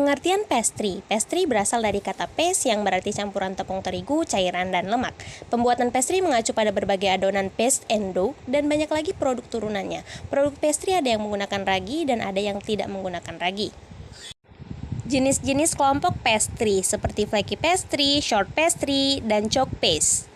Pengertian pastry. Pastry berasal dari kata paste yang berarti campuran tepung terigu, cairan, dan lemak. Pembuatan pastry mengacu pada berbagai adonan paste and dough dan banyak lagi produk turunannya. Produk pastry ada yang menggunakan ragi dan ada yang tidak menggunakan ragi. Jenis-jenis kelompok pastry seperti flaky pastry, short pastry, dan chalk paste.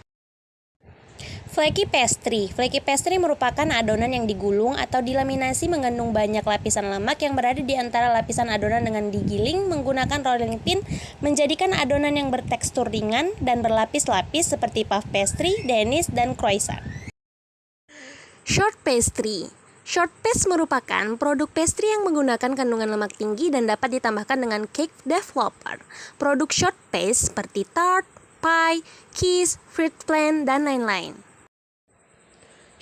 Flaky pastry. Flaky pastry merupakan adonan yang digulung atau dilaminasi mengandung banyak lapisan lemak yang berada di antara lapisan adonan dengan digiling menggunakan rolling pin menjadikan adonan yang bertekstur ringan dan berlapis-lapis seperti puff pastry, Danish, dan croissant. Short pastry. Short paste merupakan produk pastry yang menggunakan kandungan lemak tinggi dan dapat ditambahkan dengan cake developer. Produk short paste seperti tart, pie, kiss, fruit flan, dan lain-lain.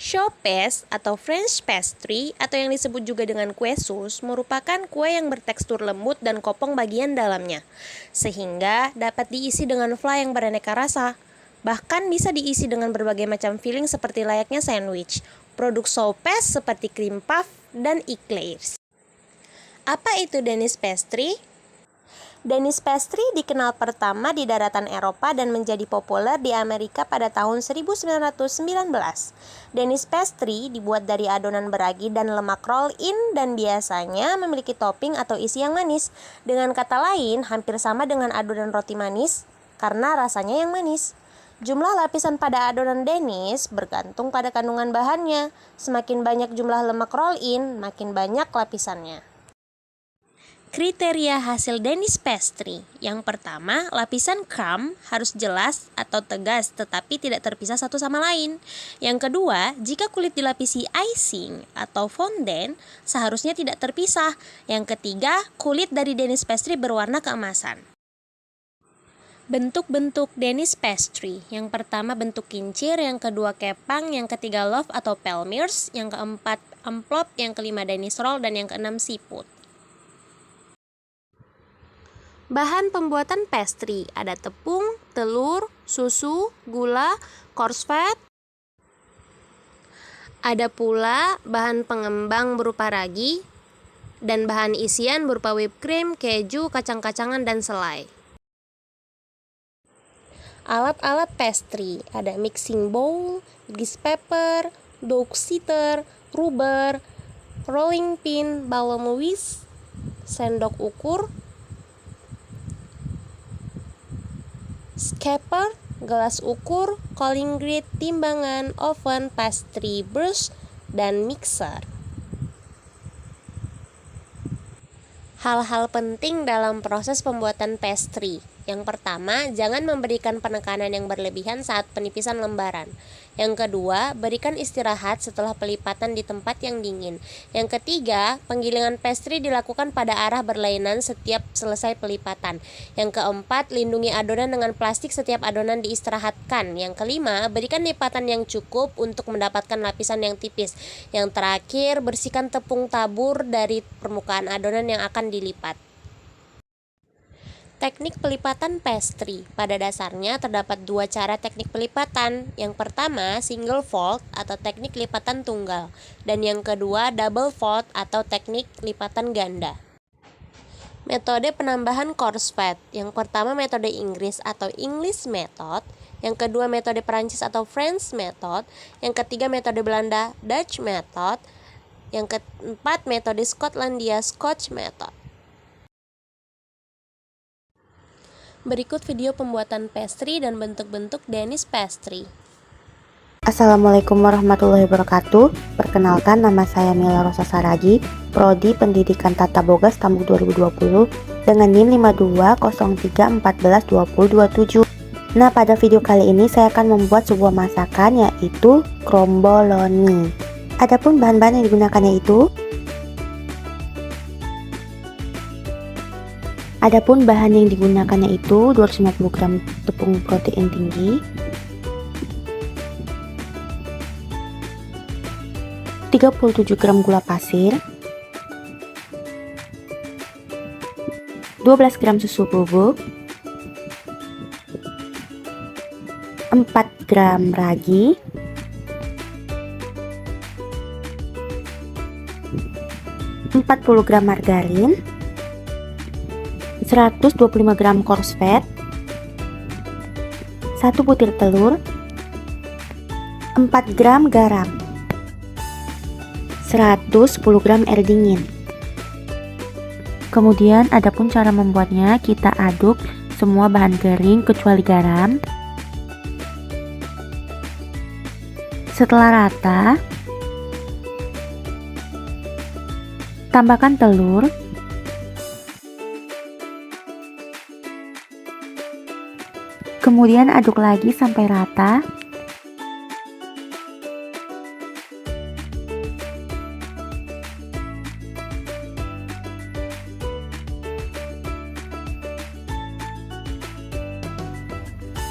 Choux paste atau French pastry atau yang disebut juga dengan kue sus merupakan kue yang bertekstur lembut dan kopong bagian dalamnya, sehingga dapat diisi dengan flan yang beraneka rasa. Bahkan bisa diisi dengan berbagai macam filling seperti layaknya sandwich. Produk choux paste seperti cream puff dan eclairs. Apa itu Danish pastry? Danish pastry dikenal pertama di daratan Eropa dan menjadi populer di Amerika pada tahun 1919. Danish pastry dibuat dari adonan beragi dan lemak roll-in dan biasanya memiliki topping atau isi yang manis. Dengan kata lain, hampir sama dengan adonan roti manis karena rasanya yang manis. Jumlah lapisan pada adonan Danish bergantung pada kandungan bahannya. Semakin banyak jumlah lemak roll-in, makin banyak lapisannya. Kriteria hasil Danish pastry. Yang pertama, lapisan crumb harus jelas atau tegas tetapi tidak terpisah satu sama lain. Yang kedua, jika kulit dilapisi icing atau fondant, seharusnya tidak terpisah. Yang ketiga, kulit dari Danish pastry berwarna keemasan. Bentuk-bentuk Danish pastry. Yang pertama bentuk kincir, yang kedua kepang, yang ketiga loaf atau palmiers, yang keempat amplop, yang kelima Danish roll, dan yang keenam siput. Bahan pembuatan pastry ada tepung, telur, susu, gula, coarse fat. Ada pula bahan pengembang berupa ragi dan bahan isian berupa whipped cream, keju, kacang-kacangan, dan selai. Alat-alat pastry ada mixing bowl, grease paper, dough seater, rubber, rolling pin, balloon whisk, sendok ukur, scraper, gelas ukur, calling grid, timbangan, oven, pastry brush, dan mixer. Hal-hal penting dalam proses pembuatan pastry. Yang pertama, jangan memberikan penekanan yang berlebihan saat penipisan lembaran. Yang kedua, berikan istirahat setelah pelipatan di tempat yang dingin. Yang ketiga, penggilingan pastry dilakukan pada arah berlainan setiap selesai pelipatan. Yang keempat, lindungi adonan dengan plastik setiap adonan diistirahatkan. Yang kelima, berikan lipatan yang cukup untuk mendapatkan lapisan yang tipis. Yang terakhir, bersihkan tepung tabur dari permukaan adonan yang akan dilipat. Teknik pelipatan pastry. Pada dasarnya terdapat dua cara teknik pelipatan. Yang pertama, single fold atau teknik lipatan tunggal, dan yang kedua, double fold atau teknik lipatan ganda. Metode penambahan coarse fat. Yang pertama metode Inggris atau English method, yang kedua metode Perancis atau French method, yang ketiga metode Belanda Dutch method, yang keempat metode Skotlandia Scotch method. Berikut video pembuatan pastry dan bentuk-bentuk Danish pastry. Assalamualaikum warahmatullahi wabarakatuh. Perkenalkan, nama saya Mila Rosa Saragi, Prodi Pendidikan Tata Boga Stambuk 2020 dengan NIM 5203142027. Nah, pada video kali ini saya akan membuat sebuah masakan yaitu kromboloni. Adapun bahan-bahan yang digunakannya itu Adapun bahan yang digunakannya itu 250 gram tepung protein tinggi, 37 gram gula pasir, 12 gram susu bubuk, 4 gram ragi, 40 gram margarin, 125 gram coarse fat, 1 butir telur, 4 gram garam, 110 gram air dingin. Kemudian adapun cara membuatnya, kita aduk semua bahan kering kecuali garam. Setelah rata, tambahkan telur, kemudian aduk lagi sampai rata.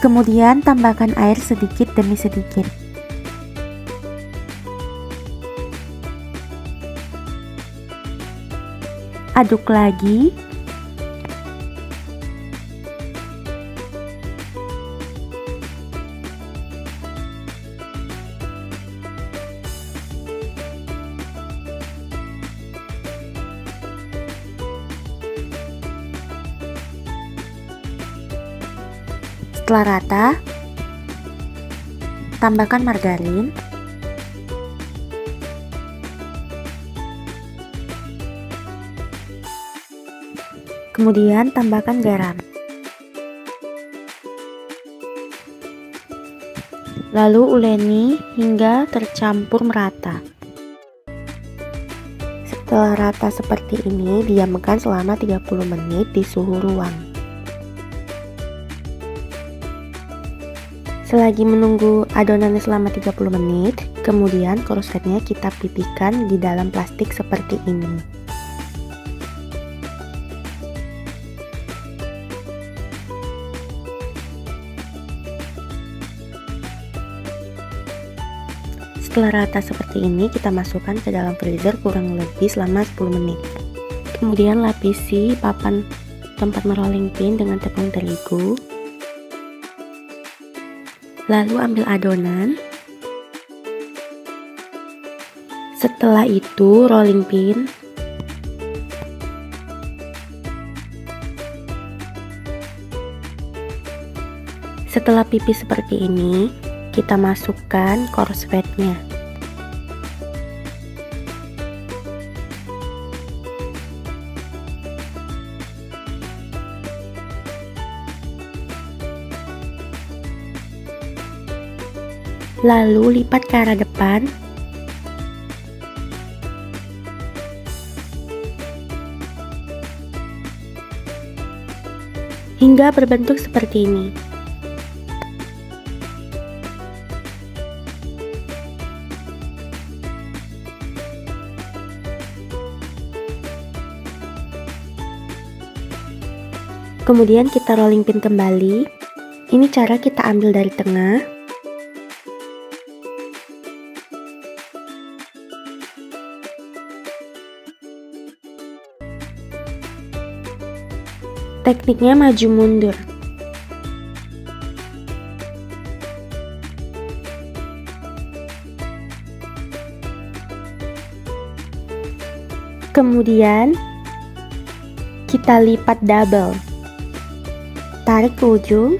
Kemudian tambahkan air sedikit demi sedikit. Aduk lagi. Setelah rata, tambahkan margarin, kemudian tambahkan garam, lalu uleni hingga tercampur merata. Setelah rata seperti ini, diamkan selama 30 menit di suhu ruang. Selagi menunggu adonannya selama 30 menit, kemudian korsetnya kita pipihkan di dalam plastik seperti ini. Setelah rata seperti ini, kita masukkan ke dalam freezer kurang lebih selama 10 menit. Kemudian lapisi papan tempat merolling pin dengan tepung terigu. Lalu ambil adonan. Setelah itu rolling pin. Setelah pipih seperti ini, kita masukkan coarse fat-nya. Lalu lipat ke arah depan. Hingga berbentuk seperti ini. Kemudian kita rolling pin kembali. Ini cara kita ambil dari tengah. Tekniknya maju mundur. Kemudian kita lipat double. Tarik ke ujung.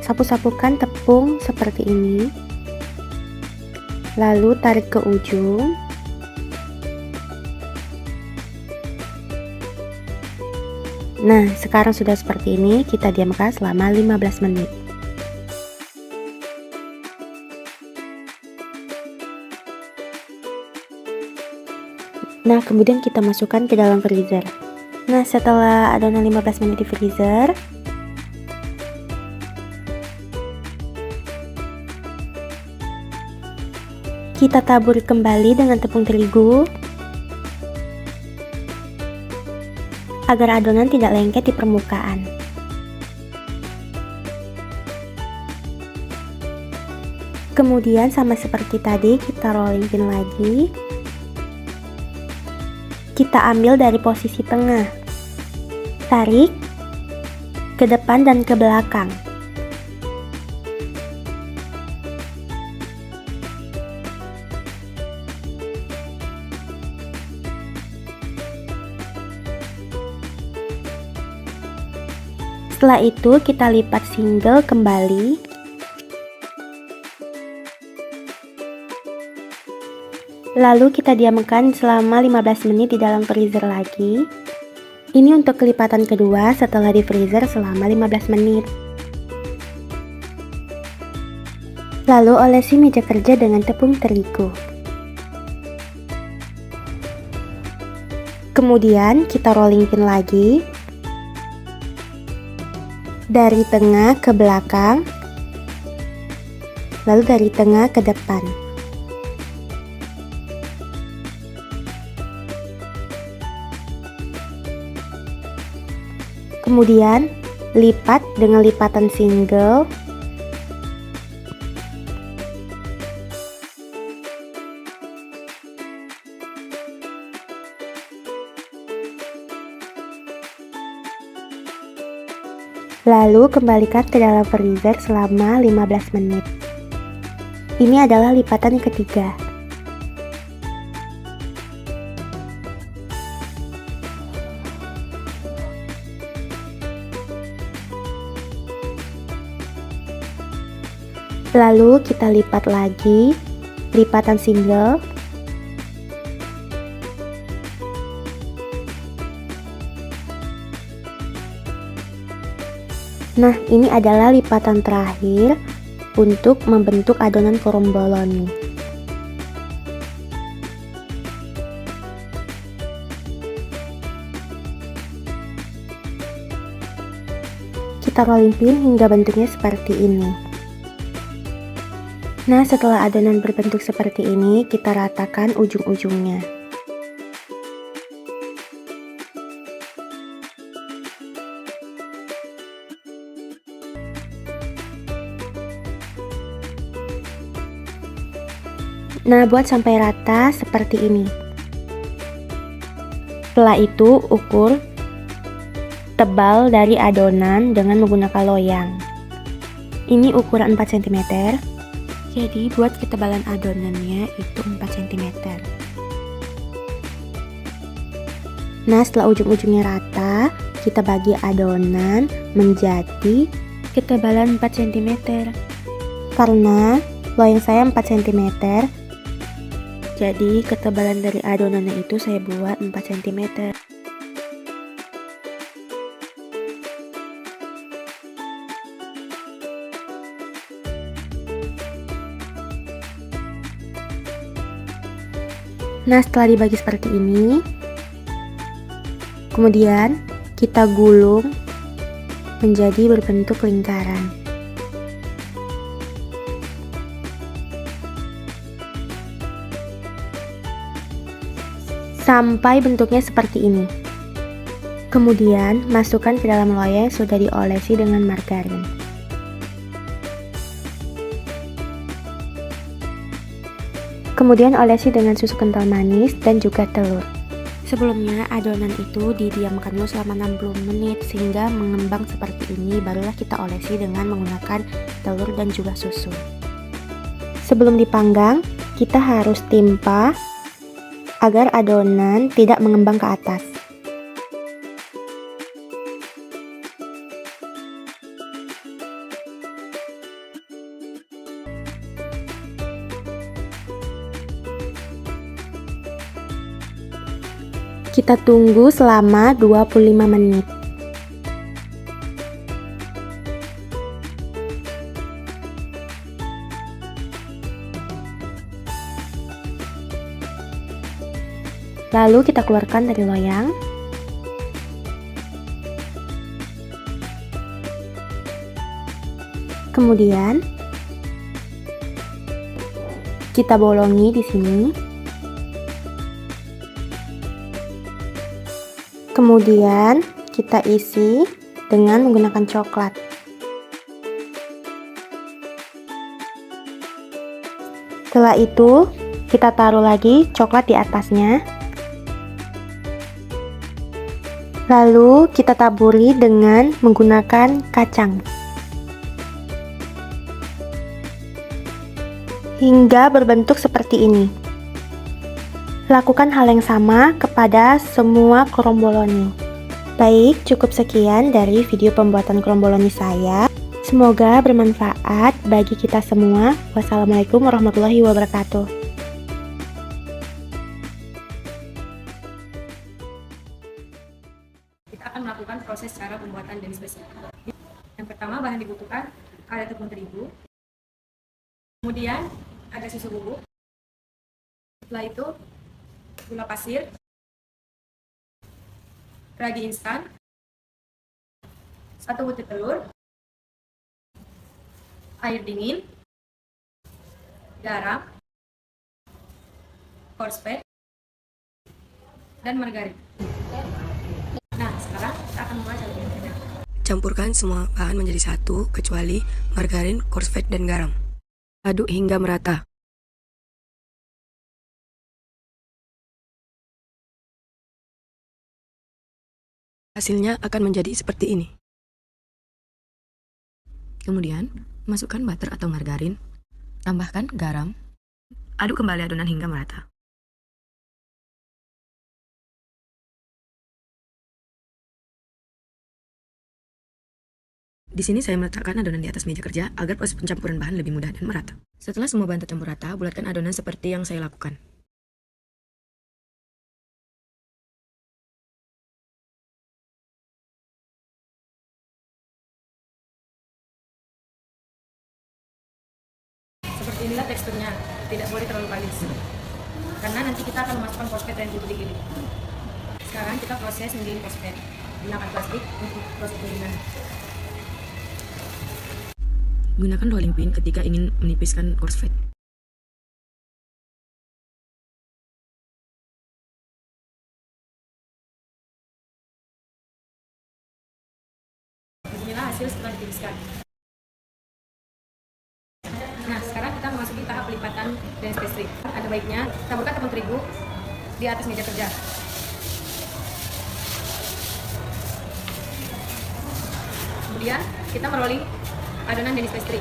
Sapu-sapukan tepung seperti ini. Lalu tarik ke ujung. Nah, sekarang sudah seperti ini, kita diamkan selama 15 menit. Nah, kemudian kita masukkan ke dalam freezer. Nah, setelah adonan 15 menit di freezer, kita tabur kembali dengan tepung terigu agar adonan tidak lengket di permukaan. Kemudian sama seperti tadi, kita rolling pin lagi. Kita ambil dari posisi tengah. Tarik ke depan dan ke belakang. Setelah itu kita lipat single kembali. Lalu kita diamkan selama 15 menit di dalam freezer lagi. Ini untuk kelipatan kedua setelah di freezer selama 15 menit. Lalu olesi meja kerja dengan tepung terigu. Kemudian kita rolling pin lagi. Dari tengah ke belakang. Lalu dari tengah ke depan. Kemudian lipat dengan lipatan single. Lalu kembalikan ke dalam freezer selama 15 menit. Ini adalah lipatan yang ketiga. Lalu kita lipat lagi, lipatan single. Nah, ini adalah lipatan terakhir untuk membentuk adonan kromboloni. Kita rolling pin hingga bentuknya seperti ini. Nah, setelah adonan berbentuk seperti ini, kita ratakan ujung-ujungnya. Nah, buat sampai rata seperti ini. Setelah itu, ukur tebal dari adonan dengan menggunakan loyang. Ini ukuran 4 cm. Jadi buat ketebalan adonannya itu 4 cm. Nah, setelah ujung-ujungnya rata, kita bagi adonan menjadi ketebalan 4 cm. Karena loyang saya 4 cm, jadi ketebalan dari adonannya itu saya buat 4 cm. Nah, setelah dibagi seperti ini, kemudian kita gulung menjadi berbentuk lingkaran. Sampai bentuknya seperti ini. Kemudian, masukkan ke dalam loyang yang sudah diolesi dengan margarin. Kemudian olesi dengan susu kental manis dan juga telur. Sebelumnya adonan itu didiamkan dulu selama 60 menit sehingga mengembang seperti ini, barulah kita olesi dengan menggunakan telur dan juga susu. Sebelum dipanggang, kita harus timpa agar adonan tidak mengembang ke atas. Kita tunggu selama 25 menit. Lalu kita keluarkan dari loyang. Kemudian kita bolongi di sini. Kemudian kita isi dengan menggunakan coklat. Setelah itu, kita taruh lagi coklat di atasnya. Lalu kita taburi dengan menggunakan kacang. Hingga berbentuk seperti ini. Lakukan hal yang sama kepada semua kromboloni. Baik, cukup sekian dari video pembuatan kromboloni saya. Semoga bermanfaat bagi kita semua. Wassalamualaikum warahmatullahi wabarakatuh. Kita akan melakukan proses cara pembuatan demi spesial. Yang pertama, bahan dibutuhkan ada tepung terigu, kemudian ada susu bubuk, setelah itu gula pasir, ragi instan, 1 butir telur, air dingin, garam, korsfet, dan margarin. Nah, sekarang kita akan mulai cara pembuatannya. Campurkan semua bahan menjadi satu, kecuali margarin, korsfet, dan garam. Aduk hingga merata. Hasilnya akan menjadi seperti ini. Kemudian, masukkan butter atau margarin, tambahkan garam, aduk kembali adonan hingga merata. Di sini saya meletakkan adonan di atas meja kerja agar proses pencampuran bahan lebih mudah dan merata. Setelah semua bahan tercampur rata, bulatkan adonan seperti yang saya lakukan. Seperti inilah teksturnya, tidak boleh terlalu kalis. Karena nanti kita akan memasukkan korsfet dan putih ini. Sekarang kita proses menggiling korsfet. Gunakan plastik untuk proses penggilingan. Gunakan rolling pin ketika ingin menipiskan korsfet. Beginilah hasil setelah ditipiskan. Nah, sekarang kita memasuki tahap pelipatan dan pastry. Ada baiknya taburkan tepung terigu di atas meja kerja. Kemudian kita merolling adonan Danish pastry.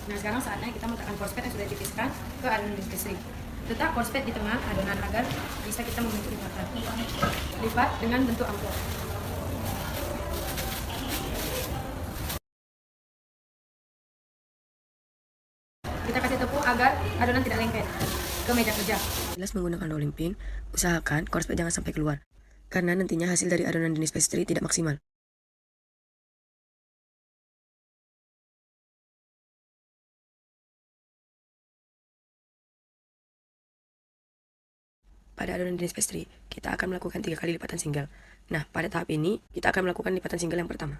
Nah, sekarang saatnya kita meletakkan korsfet yang sudah ditipiskan ke adonan Danish pastry. Letak korsfet di tengah adonan agar bisa kita membentuk lipatan. Lipat dengan bentuk amplop. Kita kasih tepung agar adonan tidak lengket ke meja kerja. Jelas menggunakan rolling pin, usahakan korsfet jangan sampai keluar, karena nantinya hasil dari adonan Danish pastry tidak maksimal. Pada adonan Danish pastry, kita akan melakukan 3 kali lipatan single. Nah, pada tahap ini, kita akan melakukan lipatan single yang pertama.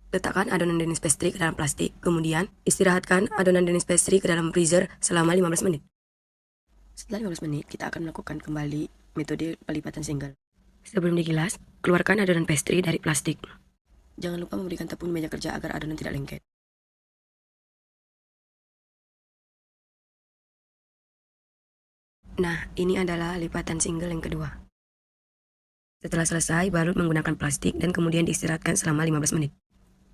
Letakkan adonan Danish pastry ke dalam plastik, kemudian istirahatkan adonan Danish pastry ke dalam freezer selama 15 menit. Setelah 15 menit, kita akan melakukan kembali metode pelipatan single. Sebelum digilas, keluarkan adonan pastry dari plastik. Jangan lupa memberikan tepung di meja kerja agar adonan tidak lengket. Nah, ini adalah lipatan single yang kedua. Setelah selesai, balut menggunakan plastik dan kemudian diistirahatkan selama 15 menit.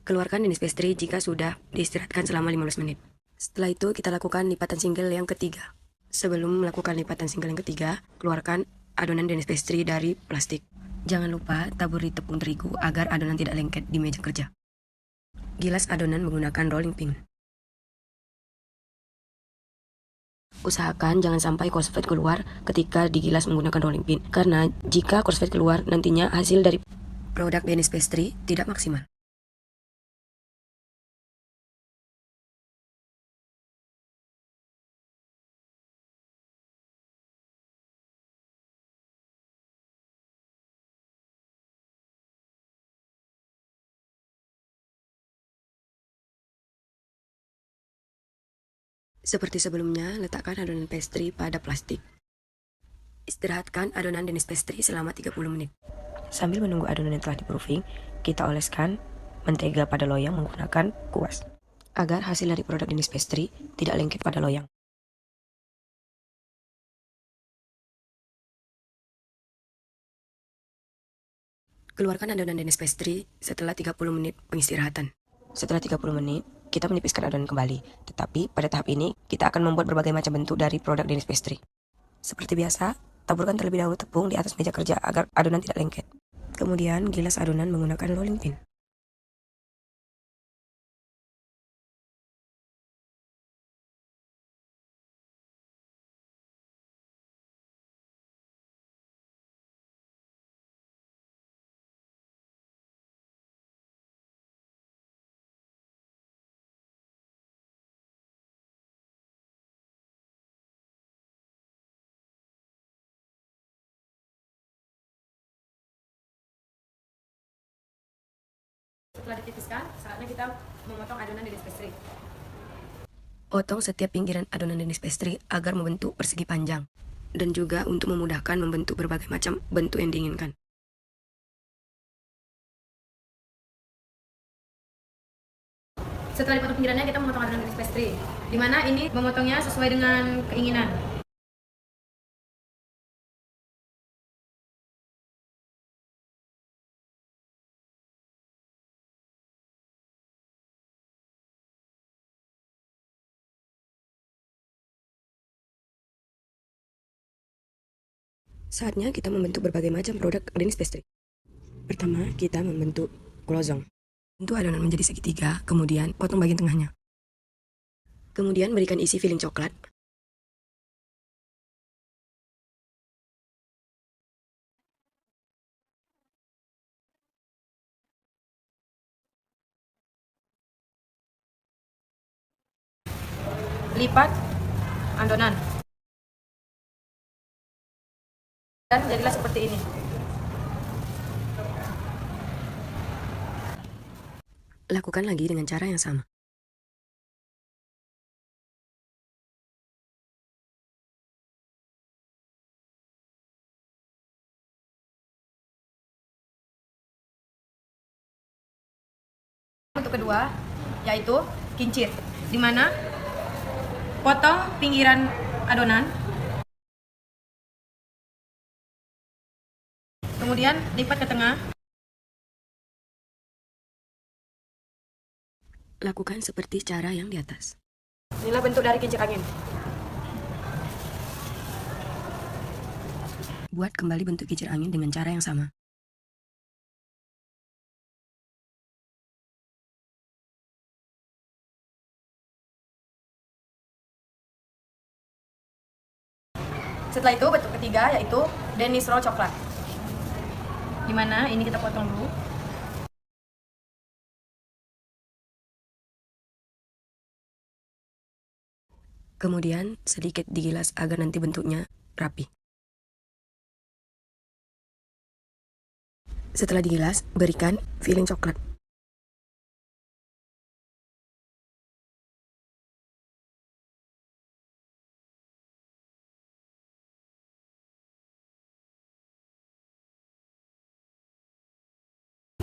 Keluarkan Danish pastry jika sudah diistirahatkan selama 15 menit. Setelah itu, kita lakukan lipatan single yang ketiga. Sebelum melakukan lipatan single yang ketiga, keluarkan adonan Danish pastry dari plastik. Jangan lupa taburi tepung terigu agar adonan tidak lengket di meja kerja. Gilas adonan menggunakan rolling pin. Usahakan jangan sampai korsfet keluar ketika digilas menggunakan rolling pin, karena jika korsfet keluar, nantinya hasil dari produk Danish pastry tidak maksimal. Seperti sebelumnya, letakkan adonan pastry pada plastik. Istirahatkan adonan Danish pastry selama 30 menit. Sambil menunggu adonan yang telah di-proofing, kita oleskan mentega pada loyang menggunakan kuas, agar hasil dari produk Danish pastry tidak lengket pada loyang. Keluarkan adonan Danish pastry setelah 30 menit pengistirahatan. Setelah 30 menit, kita menipiskan adonan kembali. Tetapi pada tahap ini, kita akan membuat berbagai macam bentuk dari produk Danish pastry. Seperti biasa, taburkan terlebih dahulu tepung di atas meja kerja agar adonan tidak lengket. Kemudian, gilas adonan menggunakan rolling pin. Setelah ditipiskan, saatnya kita memotong adonan Danish pastry. Potong setiap pinggiran adonan Danish pastry agar membentuk persegi panjang. Dan juga untuk memudahkan membentuk berbagai macam bentuk yang diinginkan. Setelah dipotong pinggirannya, kita memotong adonan Danish pastry, di mana ini memotongnya sesuai dengan keinginan. Saatnya kita membentuk berbagai macam produk Danish pastry. Pertama, kita membentuk croissant. Bentuk adonan menjadi segitiga, kemudian potong bagian tengahnya. Kemudian berikan isi filling coklat. Lipat adonan. Dan jadilah seperti ini. Lakukan lagi dengan cara yang sama. Untuk kedua, yaitu kincir, di mana potong pinggiran adonan, kemudian lipat ke tengah. Lakukan seperti cara yang di atas. Inilah bentuk dari kincir angin. Buat kembali bentuk kincir angin dengan cara yang sama. Setelah itu bentuk ketiga yaitu Danish roll coklat, di mana ini kita potong dulu. Kemudian sedikit digilas agar nanti bentuknya rapi. Setelah digilas, berikan filling coklat.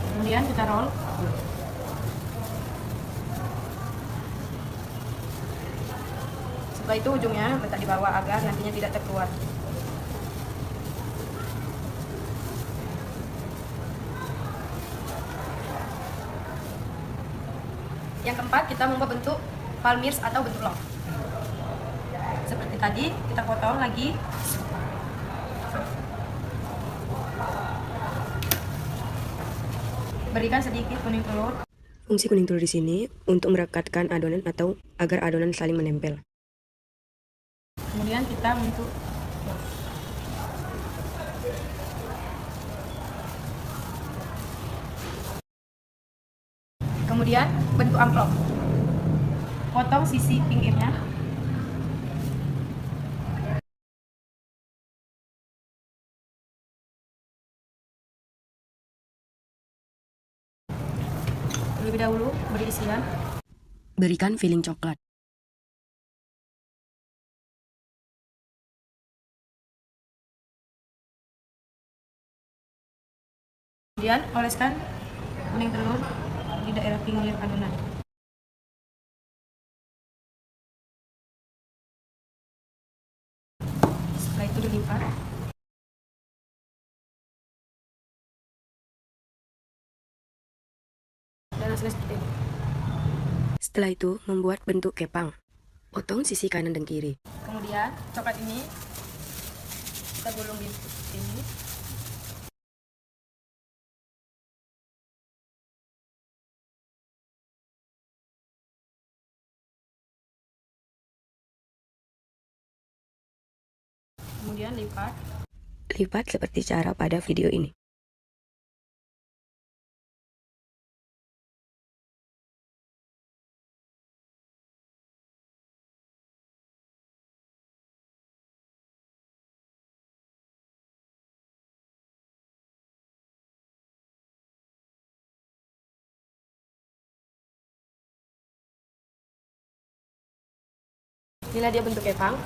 Kemudian kita roll. Setelah itu ujungnya letak di bawah agar nantinya tidak terkeluar. Yang keempat, kita membuat bentuk palmirs atau bentuk long. Seperti tadi, kita potong lagi. Berikan sedikit kuning telur. Fungsi kuning telur di sini untuk merekatkan adonan atau agar adonan saling menempel. Kemudian kita bentuk amplop. Potong sisi pinggirnya. Terlebih dahulu beri isian. Berikan filling coklat. Kemudian oleskan kuning telur di daerah pinggir adonan. Setelah itu dilipat. hasilnya seperti ini. Setelah itu, membuat bentuk kepang. Potong sisi kanan dan kiri. Kemudian coklat ini kita gulung di sini. Kemudian lipat. Lipat seperti cara pada video ini. Inilah dia bentuk kepang.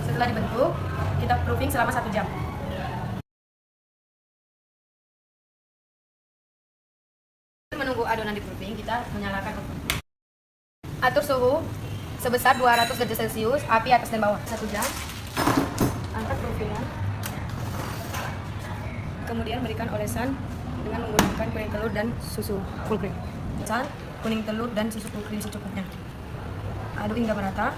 Setelah dibentuk, kita proofing selama 1 jam. Menunggu adonan di proofing, kita menyalakan oven. Atur suhu sebesar 200 derajat Celcius, api atas dan bawah. 1 jam. Angkat proofingnya. Kemudian berikan olesan dengan menggunakan kuning telur dan susu full cream. Olesan kuning telur dan susu full cream secukupnya. Aduk hingga merata.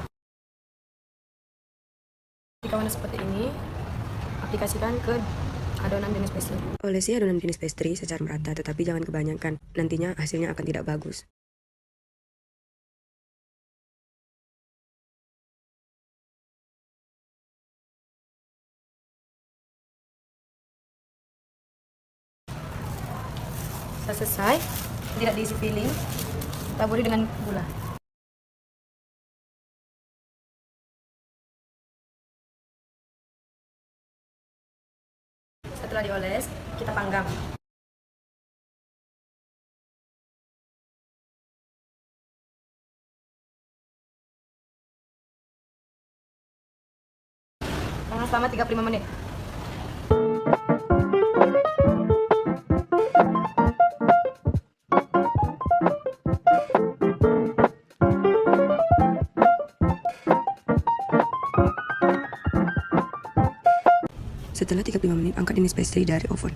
Jika warna seperti ini, aplikasikan ke adonan jenis pastry. Olesi adonan jenis pastry secara merata, tetapi jangan kebanyakan. Nantinya hasilnya akan tidak bagus. Setelah selesai, tidak diisi filling, taburi dengan gula. Setelah dioles, kita panggang. Panggang selama 35 menit. Setelah 35 menit, angkat jenis pastry dari oven.